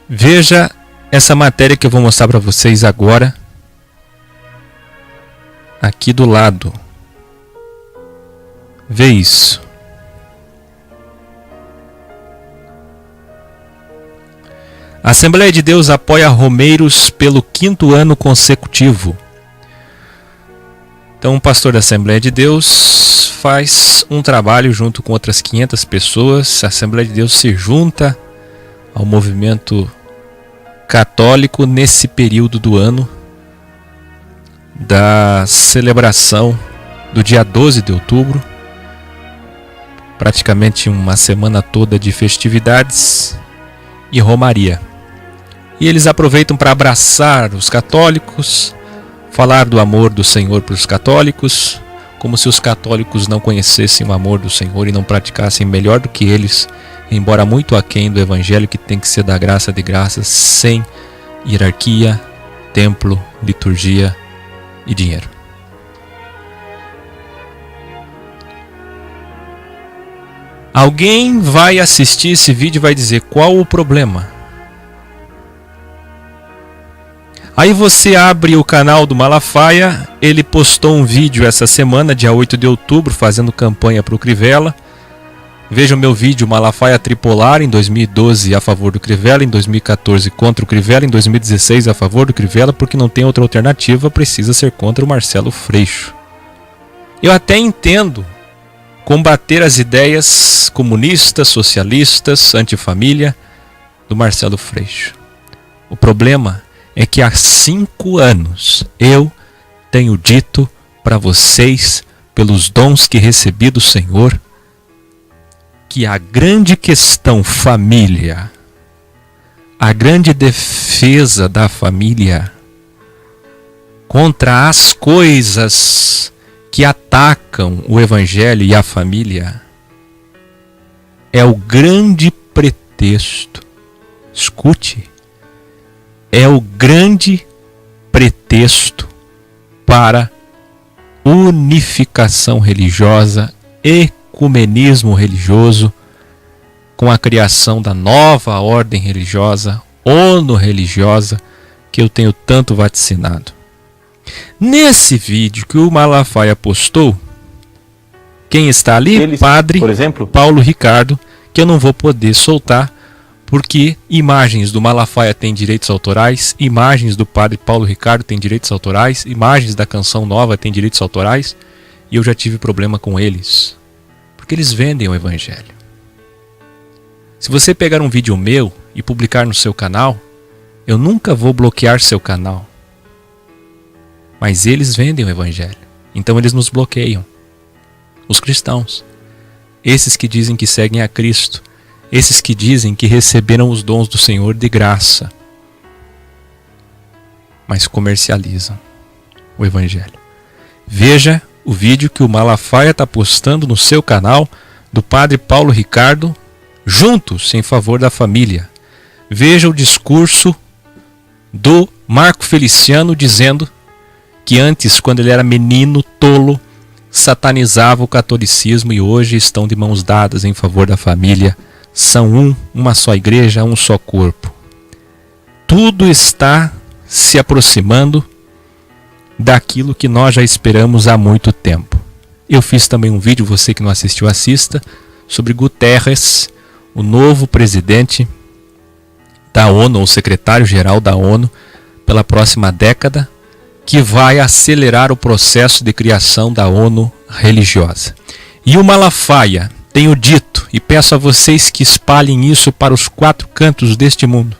Veja essa matéria que eu vou mostrar para vocês agora, aqui do lado. Vê isso. A Assembleia de Deus apoia romeiros pelo 5º ano consecutivo. Então, um pastor da Assembleia de Deus faz um trabalho junto com outras 500 pessoas. A Assembleia de Deus se junta ao movimento católico nesse período do ano da celebração do dia 12 de outubro. Praticamente uma semana toda de festividades e romaria. E eles aproveitam para abraçar os católicos, falar do amor do Senhor para os católicos, como se os católicos não conhecessem o amor do Senhor e não praticassem melhor do que eles, embora muito aquém do Evangelho, que tem que ser da graça de graças, sem hierarquia, templo, liturgia e dinheiro. Alguém vai assistir esse vídeo e vai dizer: qual o problema? Aí você abre o canal do Malafaia, ele postou um vídeo essa semana, dia 8 de outubro, fazendo campanha para o Crivella. Veja o meu vídeo Malafaia Tripolar, em 2012 a favor do Crivella, em 2014 contra o Crivella, em 2016 a favor do Crivella, porque não tem outra alternativa, precisa ser contra o Marcelo Freixo. Eu até entendo combater as ideias comunistas, socialistas, antifamília do Marcelo Freixo. O problema é que há 5 anos eu tenho dito para vocês, pelos dons que recebi do Senhor, que a grande questão família, a grande defesa da família contra as coisas que atacam o Evangelho e a família é o grande pretexto. Escute. É o grande pretexto para unificação religiosa, ecumenismo religioso, com a criação da nova ordem religiosa, ONU religiosa, que eu tenho tanto vaticinado. Nesse vídeo que o Malafaia postou, quem está ali? Padre por exemplo, Paulo Ricardo, que eu não vou poder soltar, porque imagens do Malafaia têm direitos autorais, imagens do Padre Paulo Ricardo têm direitos autorais, imagens da Canção Nova têm direitos autorais, e eu já tive problema com eles, porque eles vendem o Evangelho. Se você pegar um vídeo meu e publicar no seu canal, eu nunca vou bloquear seu canal, mas eles vendem o Evangelho, então eles nos bloqueiam. Os cristãos, esses que dizem que seguem a Cristo, esses que dizem que receberam os dons do Senhor de graça, mas comercializam o Evangelho. Veja o vídeo que o Malafaia está postando no seu canal do Padre Paulo Ricardo, juntos em favor da família. Veja o discurso do Marco Feliciano dizendo que antes, quando ele era menino, tolo, satanizava o catolicismo e hoje estão de mãos dadas em favor da família. São uma só igreja, um só corpo. Tudo está se aproximando daquilo que nós já esperamos há muito tempo. Eu fiz também um vídeo, você que não assistiu, assista, sobre Guterres, o novo presidente da ONU, ou secretário-geral da ONU, pela próxima década, que vai acelerar o processo de criação da ONU religiosa. E o Malafaia, tenho dito, e peço a vocês que espalhem isso para os 4 cantos deste mundo.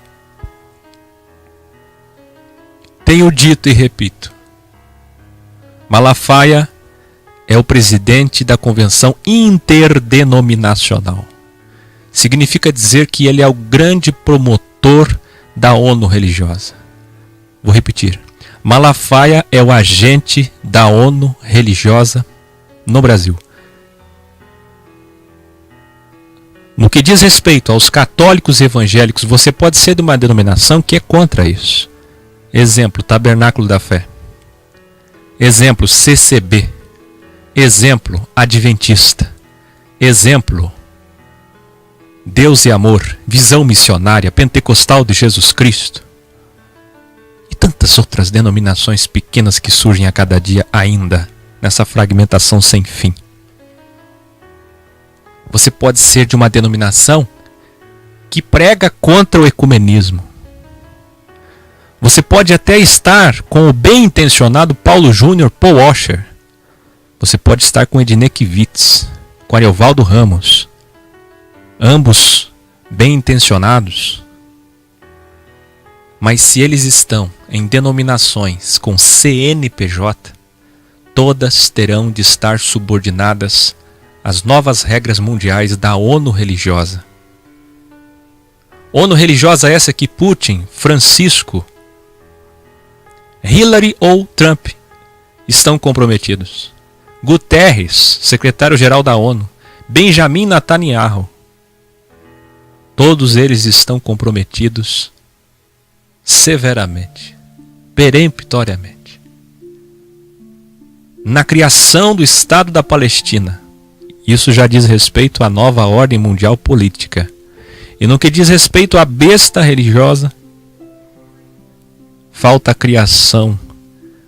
Tenho dito e repito, Malafaia é o presidente da Convenção Interdenominacional. Significa dizer que ele é o grande promotor da ONU religiosa. Vou repetir. Malafaia é o agente da ONU religiosa no Brasil. No que diz respeito aos católicos e evangélicos, você pode ser de uma denominação que é contra isso. Exemplo, Tabernáculo da Fé. Exemplo, CCB. Exemplo, Adventista. Exemplo, Deus e Amor, Visão Missionária, Pentecostal de Jesus Cristo. E tantas outras denominações pequenas que surgem a cada dia ainda, nessa fragmentação sem fim. Você pode ser de uma denominação que prega contra o ecumenismo. Você pode até estar com o bem-intencionado Paulo Júnior Paul Washer. Você pode estar com Ednei Kivitz, com Ariovaldo Ramos. Ambos bem-intencionados. Mas se eles estão em denominações com CNPJ, todas terão de estar subordinadas às novas regras mundiais da ONU religiosa. ONU religiosa essa que Putin, Francisco, Hillary ou Trump estão comprometidos. Guterres, secretário-geral da ONU, Benjamin Netanyahu, todos eles estão comprometidos severamente, peremptoriamente, na criação do Estado da Palestina. Isso já diz respeito à nova ordem mundial política. E no que diz respeito à besta religiosa, falta a criação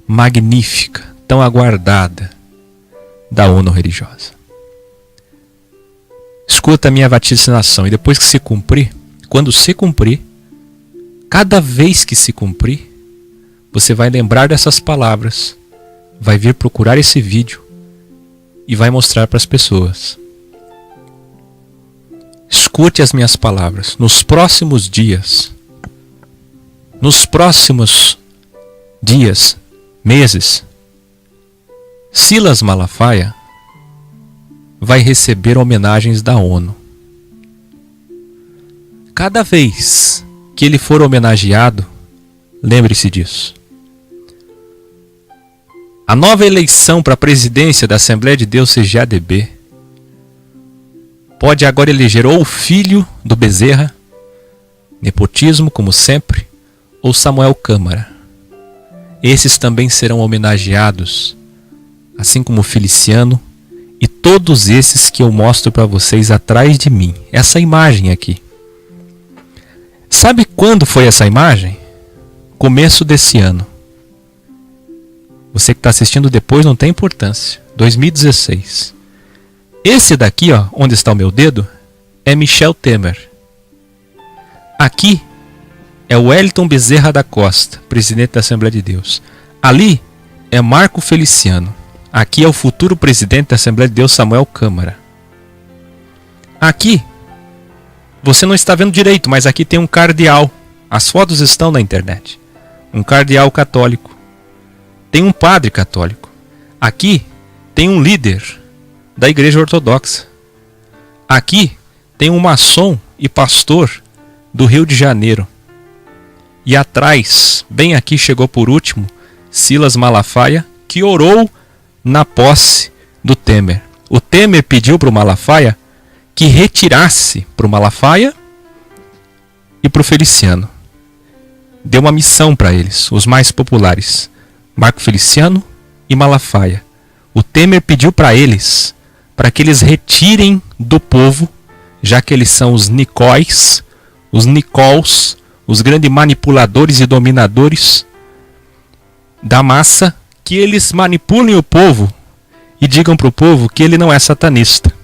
magnífica, tão aguardada, da ONU religiosa. Escuta a minha vaticinação, e depois que se cumprir, quando se cumprir, cada vez que se cumprir, você vai lembrar dessas palavras, vai vir procurar esse vídeo e vai mostrar para as pessoas. Escute as minhas palavras. Nos próximos dias, meses, Silas Malafaia vai receber homenagens da ONU. Cada vez que ele for homenageado, lembre-se disso. A nova eleição para a presidência da Assembleia de Deus CGADB pode agora eleger ou o filho do Bezerra, nepotismo como sempre, ou Samuel Câmara. Esses também serão homenageados, assim como o Feliciano e todos esses que eu mostro para vocês atrás de mim. Essa imagem aqui. Sabe quando foi essa imagem? Começo desse ano. Você que está assistindo depois não tem importância. 2016. Esse daqui, ó, onde está o meu dedo, é Michel Temer. Aqui é o Wellington Bezerra da Costa, presidente da Assembleia de Deus. Ali é Marco Feliciano. Aqui é o futuro presidente da Assembleia de Deus, Samuel Câmara. Aqui, você não está vendo direito, mas aqui tem um cardeal. As fotos estão na internet. Um cardeal católico. Tem um padre católico. Aqui tem um líder da Igreja Ortodoxa. Aqui tem um maçom e pastor do Rio de Janeiro. E atrás, bem aqui chegou por último, Silas Malafaia, que orou na posse do Temer. O Temer pediu para o Malafaia que retirasse para o Malafaia e para o Feliciano. Deu uma missão para eles, os mais populares, Marco Feliciano e Malafaia. O Temer pediu para eles, para que eles retirem do povo, já que eles são os nicóis, os nicols, os grandes manipuladores e dominadores da massa, que eles manipulem o povo e digam para o povo que ele não é satanista.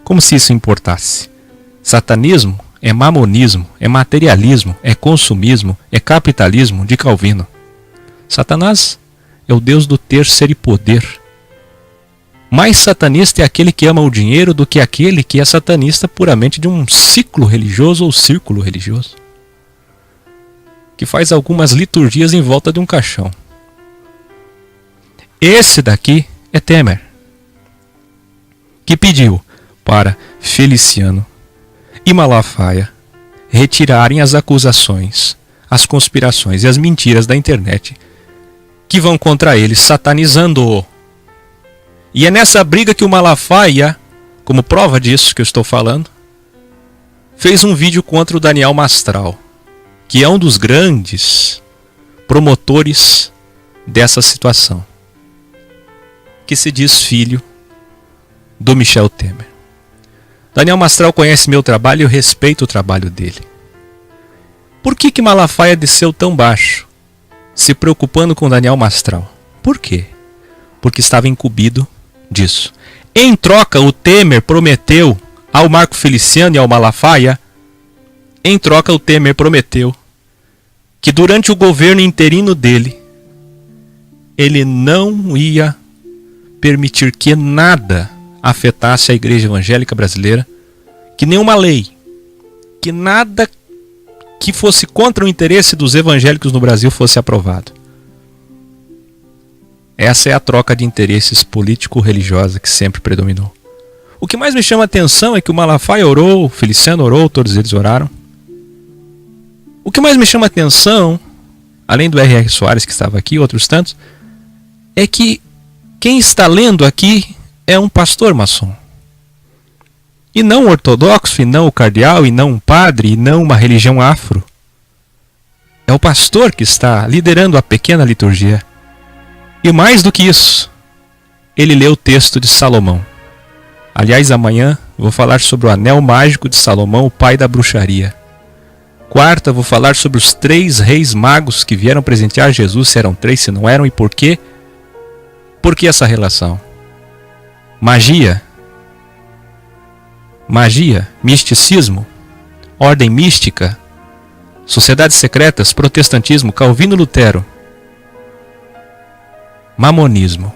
Como se isso importasse. Satanismo é mamonismo, é materialismo, é consumismo, é capitalismo de Calvino. Satanás é o Deus do ter, ser e poder. Mais satanista é aquele que ama o dinheiro do que aquele que é satanista puramente de um ciclo religioso ou círculo religioso, que faz algumas liturgias em volta de um caixão. Esse daqui é Temer, que pediu para Feliciano e Malafaia retirarem as acusações, as conspirações e as mentiras da internet que vão contra ele, satanizando-o. E é nessa briga que o Malafaia, como prova disso que eu estou falando, fez um vídeo contra o Daniel Mastral, que é um dos grandes promotores dessa situação, que se diz filho do Michel Temer. Daniel Mastral conhece meu trabalho e eu respeito o trabalho dele. Por que Malafaia desceu tão baixo, se preocupando com Daniel Mastral? Por quê? Porque estava incumbido disso. Em troca, o Temer prometeu ao Marco Feliciano e ao Malafaia, que durante o governo interino dele, ele não ia permitir que nada afetasse a Igreja Evangélica Brasileira, que nenhuma lei, que nada que fosse contra o interesse dos evangélicos no Brasil fosse aprovado. Essa é a troca de interesses político-religiosa que sempre predominou. O que mais me chama a atenção é que o Malafaia orou, o Feliciano orou, todos eles oraram. O que mais me chama a atenção, além do R.R. Soares que estava aqui e outros tantos, é que quem está lendo aqui é um pastor maçom. E não um ortodoxo, e não o cardeal, e não um padre, e não uma religião afro. É o pastor que está liderando a pequena liturgia. E mais do que isso, ele leu o texto de Salomão. Aliás, amanhã vou falar sobre o anel mágico de Salomão, o pai da bruxaria. Quarta, vou falar sobre os 3 reis magos que vieram presentear Jesus, se eram 3, se não eram, e por quê? Por que essa relação? Magia, misticismo, ordem mística, sociedades secretas, protestantismo, Calvino e Lutero, mamonismo,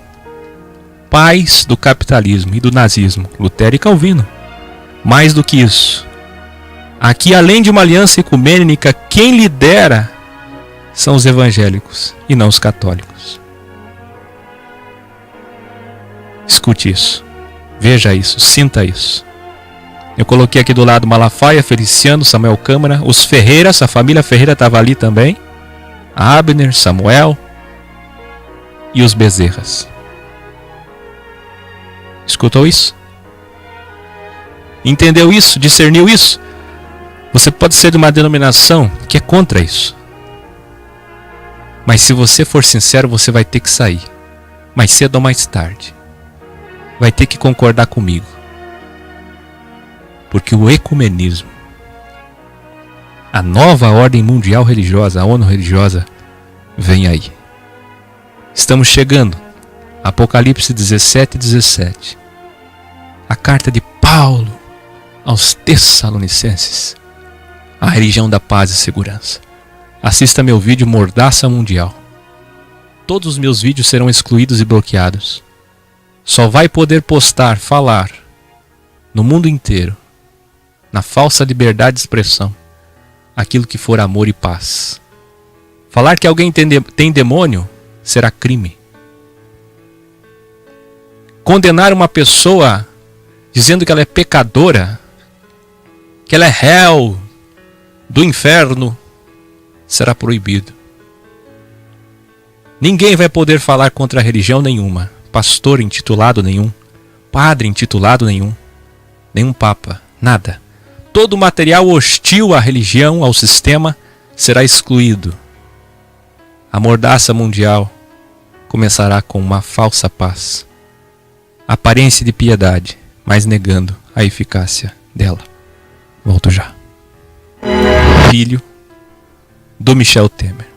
pais do capitalismo e do nazismo, Lutero e Calvino. Mais do que isso, aqui além de uma aliança ecumênica, quem lidera são os evangélicos e não os católicos. Escute isso, veja isso, sinta isso. Eu coloquei aqui do lado Malafaia, Feliciano, Samuel Câmara, os Ferreiras, a família Ferreira estava ali também, Abner, Samuel e os Bezerras. Escutou isso? Entendeu isso? Discerniu isso? Você pode ser de uma denominação que é contra isso. Mas se você for sincero, você vai ter que sair. Mais cedo ou mais tarde. Vai ter que concordar comigo. Porque o ecumenismo, a nova ordem mundial religiosa, a ONU religiosa, vem aí. Estamos chegando. Apocalipse 17:17. A carta de Paulo aos Tessalonicenses. A religião da paz e segurança. Assista meu vídeo Mordaça Mundial. Todos os meus vídeos serão excluídos e bloqueados. Só vai poder postar, falar no mundo inteiro, na falsa liberdade de expressão, aquilo que for amor e paz. Falar que alguém tem demônio será crime. Condenar uma pessoa dizendo que ela é pecadora, que ela é réu do inferno, será proibido. Ninguém vai poder falar contra a religião nenhuma, pastor intitulado nenhum, padre intitulado nenhum, nenhum papa, nada. Todo material hostil à religião, ao sistema, será excluído. A mordaça mundial começará com uma falsa paz. Aparência de piedade, mas negando a eficácia dela. Volto já. Filho do Michel Temer.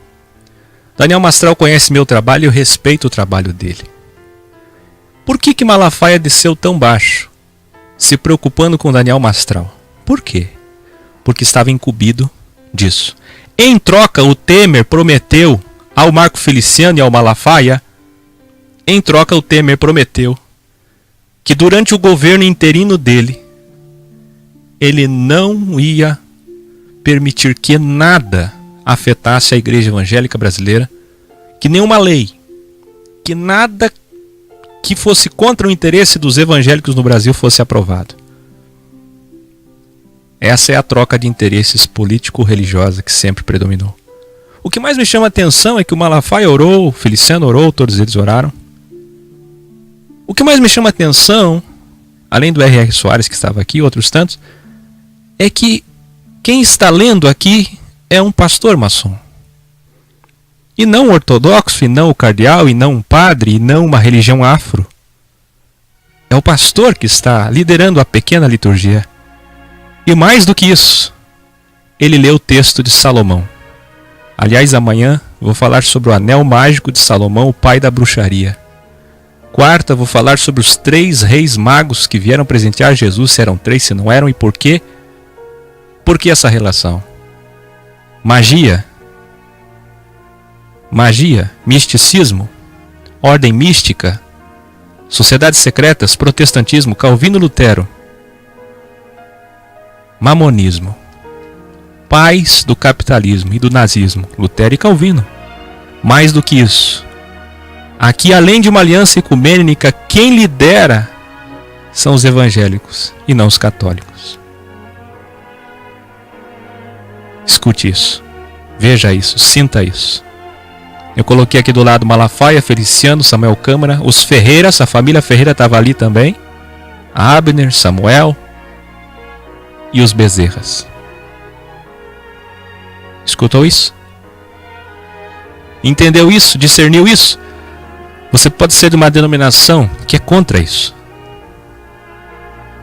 Daniel Mastral conhece meu trabalho e eu respeito o trabalho dele. Por que Malafaia desceu tão baixo, se preocupando com Daniel Mastral? Por quê? Porque estava incumbido disso. Em troca, o Temer prometeu ao Marco Feliciano e ao Malafaia, que durante o governo interino dele, ele não ia permitir que nada afetasse a Igreja Evangélica Brasileira, que nenhuma lei, que nada que fosse contra o interesse dos evangélicos no Brasil fosse aprovado. Essa é a troca de interesses político-religiosa que sempre predominou. O que mais me chama a atenção é que o Malafaia orou, o Feliciano orou, todos eles oraram. O que mais me chama a atenção, além do R.R. Soares que estava aqui e outros tantos, é que quem está lendo aqui é um pastor maçom. E não um ortodoxo, e não o cardeal, e não um padre, e não uma religião afro. É o pastor que está liderando a pequena liturgia. E mais do que isso, ele lê o texto de Salomão. Aliás, amanhã vou falar sobre o anel mágico de Salomão, o pai da bruxaria. Quarta, vou falar sobre os 3 reis magos que vieram presentear Jesus, se eram 3, se não eram, e por quê. Por que essa relação? Magia, misticismo, ordem mística, sociedades secretas, protestantismo, Calvino, Lutero, mamonismo, pais do capitalismo e do nazismo, Lutero e Calvino. Mais do que isso, aqui além de uma aliança ecumênica, quem lidera são os evangélicos e não os católicos. Escute isso, veja isso, sinta isso. Eu coloquei aqui do lado Malafaia, Feliciano, Samuel Câmara, os Ferreiras, a família Ferreira estava ali também, Abner, Samuel e os Bezerras. Escutou isso? Entendeu isso? Discerniu isso? Você pode ser de uma denominação que é contra isso.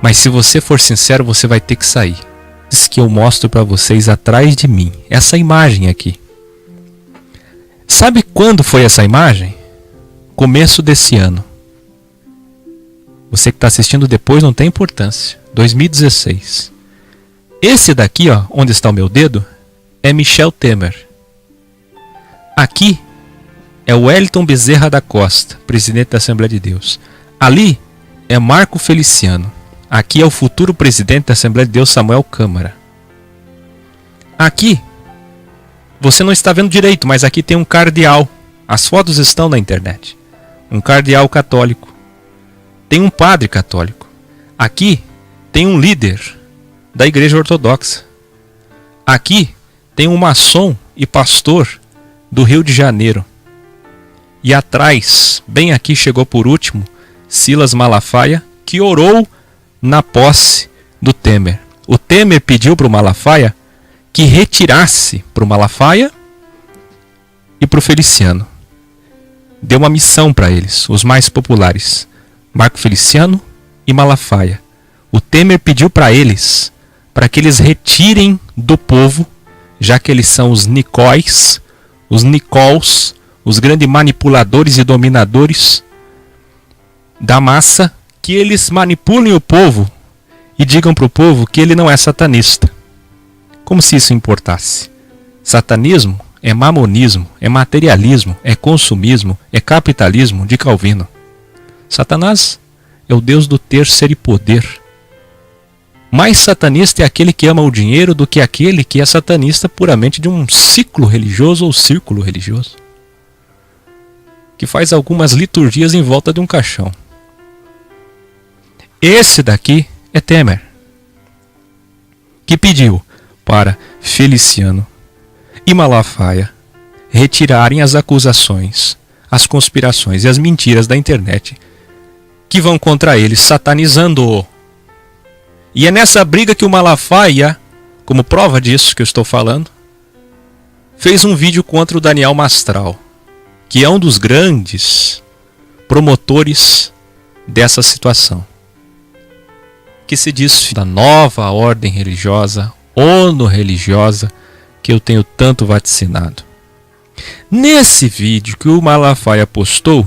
Mas se você for sincero, você vai ter que sair. Isso que eu mostro para vocês atrás de mim. Essa imagem aqui. Sabe quando foi essa imagem? Começo desse ano. Você que está assistindo depois não tem importância. 2016. Esse daqui, ó, onde está o meu dedo, é Michel Temer. Aqui é o Wellington Bezerra da Costa, presidente da Assembleia de Deus. Ali é Marco Feliciano. Aqui é o futuro presidente da Assembleia de Deus, Samuel Câmara. Aqui, você não está vendo direito, mas aqui tem um cardeal. As fotos estão na internet. Um cardeal católico. Tem um padre católico. Aqui tem um líder da Igreja Ortodoxa. Aqui tem um maçom e pastor do Rio de Janeiro. E atrás, bem aqui chegou por último, Silas Malafaia, que orou na posse do Temer. O Temer pediu para o Malafaia que retirasse para o Malafaia e para o Feliciano. Deu uma missão para eles, os mais populares, Marco Feliciano e Malafaia. O Temer pediu para eles, para que eles retirem do povo, já que eles são os nicóis, os nicols, os grandes manipuladores e dominadores da massa, que eles manipulem o povo e digam para o povo que ele não é satanista. Como se isso importasse. Satanismo é mamonismo, é materialismo, é consumismo, é capitalismo de Calvino. Satanás é o Deus do ter, ser e poder. Mais satanista é aquele que ama o dinheiro do que aquele que é satanista puramente de um ciclo religioso ou círculo religioso, que faz algumas liturgias em volta de um caixão. Esse daqui é Temer, que pediu para Feliciano e Malafaia retirarem as acusações, as conspirações e as mentiras da internet que vão contra ele, satanizando-o. E é nessa briga que o Malafaia, como prova disso que eu estou falando, fez um vídeo contra o Daniel Mastral, que é um dos grandes promotores dessa situação, que se diz da nova ordem religiosa, ono-religiosa, que eu tenho tanto vaticinado. Nesse vídeo que o Malafaia postou,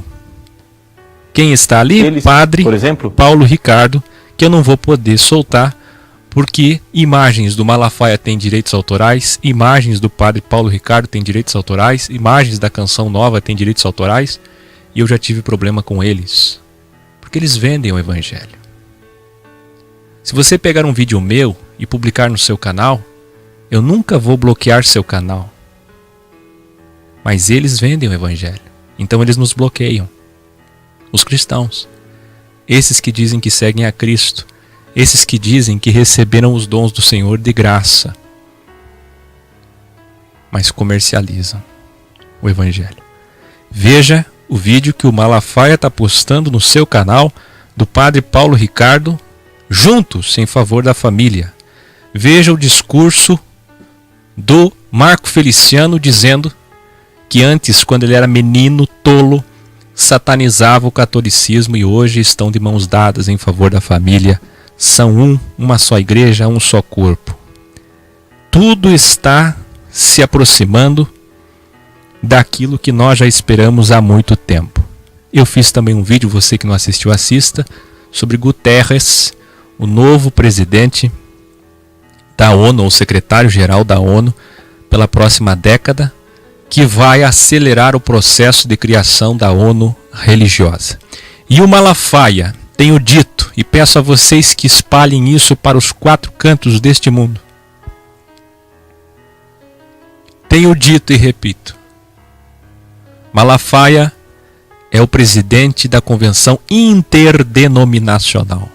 quem está ali? Padre por exemplo, Paulo Ricardo, que eu não vou poder soltar, porque imagens do Malafaia têm direitos autorais, imagens do Padre Paulo Ricardo têm direitos autorais, imagens da Canção Nova têm direitos autorais, e eu já tive problema com eles, porque eles vendem o Evangelho. Se você pegar um vídeo meu e publicar no seu canal, eu nunca vou bloquear seu canal. Mas eles vendem o Evangelho, então eles nos bloqueiam. Os cristãos, esses que dizem que seguem a Cristo, esses que dizem que receberam os dons do Senhor de graça, mas comercializam o Evangelho. Veja o vídeo que o Malafaia está postando no seu canal do Padre Paulo Ricardo, juntos em favor da família. Veja o discurso do Marco Feliciano dizendo que antes, quando ele era menino, tolo, satanizava o catolicismo e hoje estão de mãos dadas em favor da família são uma só igreja, um só corpo. Tudo está se aproximando daquilo que nós já esperamos há muito tempo. Eu fiz também um vídeo, você que não assistiu, assista, sobre Guterres, o novo presidente da ONU, ou secretário-geral da ONU, pela próxima década, que vai acelerar o processo de criação da ONU religiosa. E o Malafaia, tenho dito, e peço a vocês que espalhem isso para os 4 cantos deste mundo. Tenho dito e repito, Malafaia é o presidente da Convenção Interdenominacional.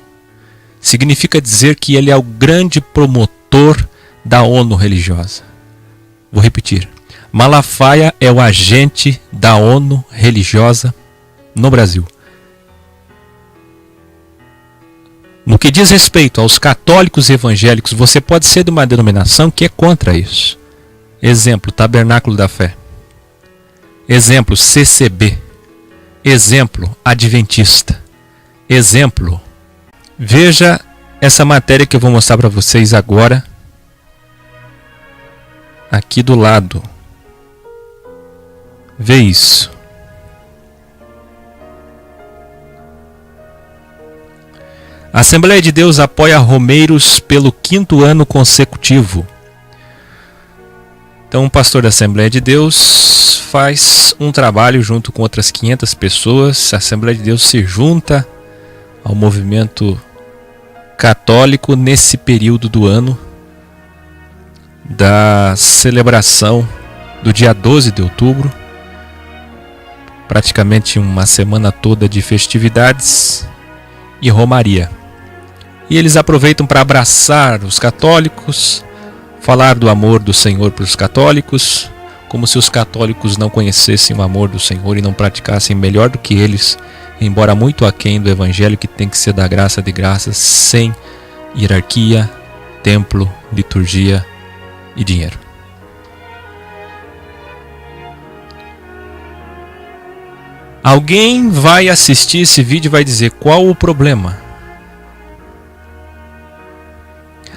Significa dizer que ele é o grande promotor da ONU religiosa. Vou repetir. Malafaia é o agente da ONU religiosa no Brasil. No que diz respeito aos católicos evangélicos, você pode ser de uma denominação que é contra isso. Exemplo, Tabernáculo da Fé. Exemplo, CCB. Exemplo, Adventista. Exemplo, veja essa matéria que eu vou mostrar para vocês agora, aqui do lado. Vê isso. A Assembleia de Deus apoia Romeiros pelo 5º ano consecutivo. Então, um pastor da Assembleia de Deus faz um trabalho junto com outras 500 pessoas. A Assembleia de Deus se junta ao movimento católico nesse período do ano da celebração do dia 12 de outubro. Praticamente uma semana toda de festividades e romaria. E eles aproveitam para abraçar os católicos, falar do amor do Senhor para os católicos, como se os católicos não conhecessem o amor do Senhor e não praticassem melhor do que eles, embora muito aquém do evangelho que tem que ser da graça de graças, sem hierarquia, templo, liturgia e dinheiro. Alguém vai assistir esse vídeo e vai dizer: qual o problema?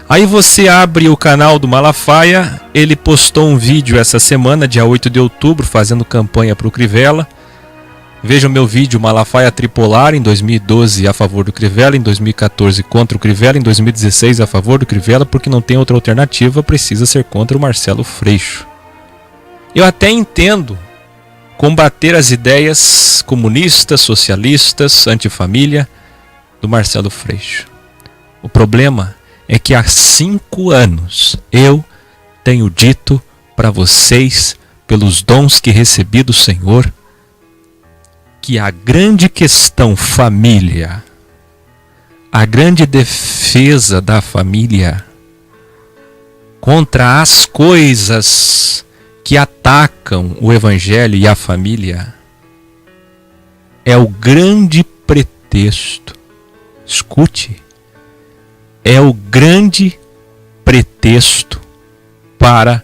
Aí você abre o canal do Malafaia, ele postou um vídeo essa semana, dia 8 de outubro, fazendo campanha para o Crivella. Veja o meu vídeo Malafaia Tripolar, em 2012 a favor do Crivella, em 2014 contra o Crivella, em 2016 a favor do Crivella, porque não tem outra alternativa, precisa ser contra o Marcelo Freixo. Eu até entendo combater as ideias comunistas, socialistas, antifamília do Marcelo Freixo. O problema é que há 5 anos eu tenho dito para vocês, pelos dons que recebi do Senhor, que a grande questão família, a grande defesa da família contra as coisas que atacam o evangelho e a família é o grande pretexto. Escute. É o grande pretexto para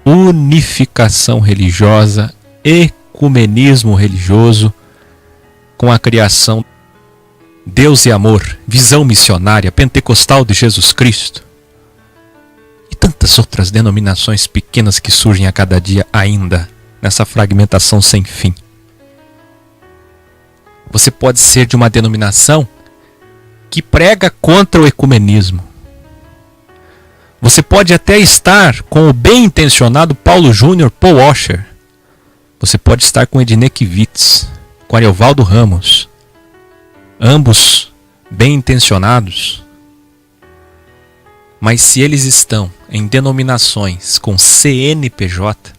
unificação religiosa, ecumenismo religioso, com a criação Deus e Amor, visão missionária, pentecostal de Jesus Cristo e tantas outras denominações pequenas que surgem a cada dia ainda nessa fragmentação sem fim. Você pode ser de uma denominação que prega contra o ecumenismo. Você pode até estar com o bem-intencionado Paulo Júnior, Paul Washer. Você pode estar com Ednei Kivitz, com Ariovaldo Ramos. Ambos bem-intencionados. Mas se eles estão em denominações com CNPJ,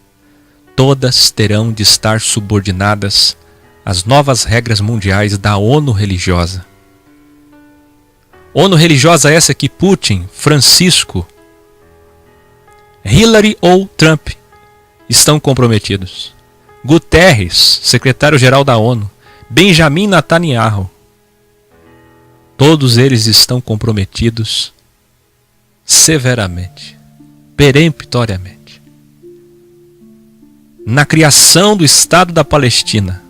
todas terão de estar subordinadas às novas regras mundiais da ONU religiosa. ONU religiosa essa que Putin, Francisco, Hillary ou Trump estão comprometidos. Guterres, secretário-geral da ONU, Benjamin Netanyahu, todos eles estão comprometidos severamente, peremptoriamente, na criação do Estado da Palestina.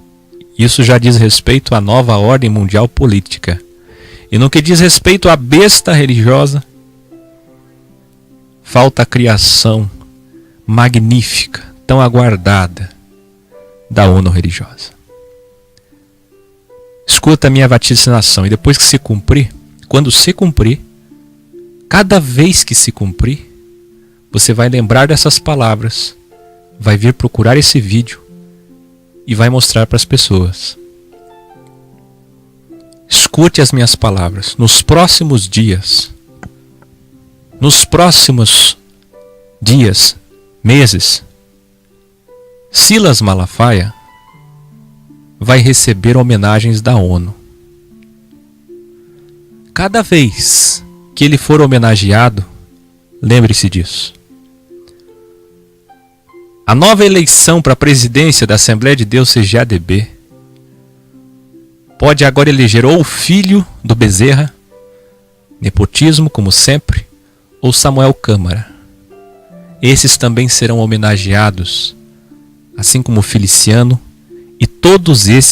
Isso já diz respeito à nova ordem mundial política. E no que diz respeito à besta religiosa, falta a criação magnífica, tão aguardada, da ONU religiosa. Escuta a minha vaticinação, e depois que se cumprir, quando se cumprir, cada vez que se cumprir, você vai lembrar dessas palavras, vai vir procurar esse vídeo e vai mostrar para as pessoas. Escute as minhas palavras. Nos próximos dias, meses, Silas Malafaia vai receber homenagens da ONU. Cada vez que ele for homenageado, lembre-se disso. A nova eleição para a presidência da Assembleia de Deus CGADB pode agora eleger ou o filho do Bezerra, nepotismo como sempre, ou Samuel Câmara. Esses também serão homenageados, assim como o Feliciano, e todos esses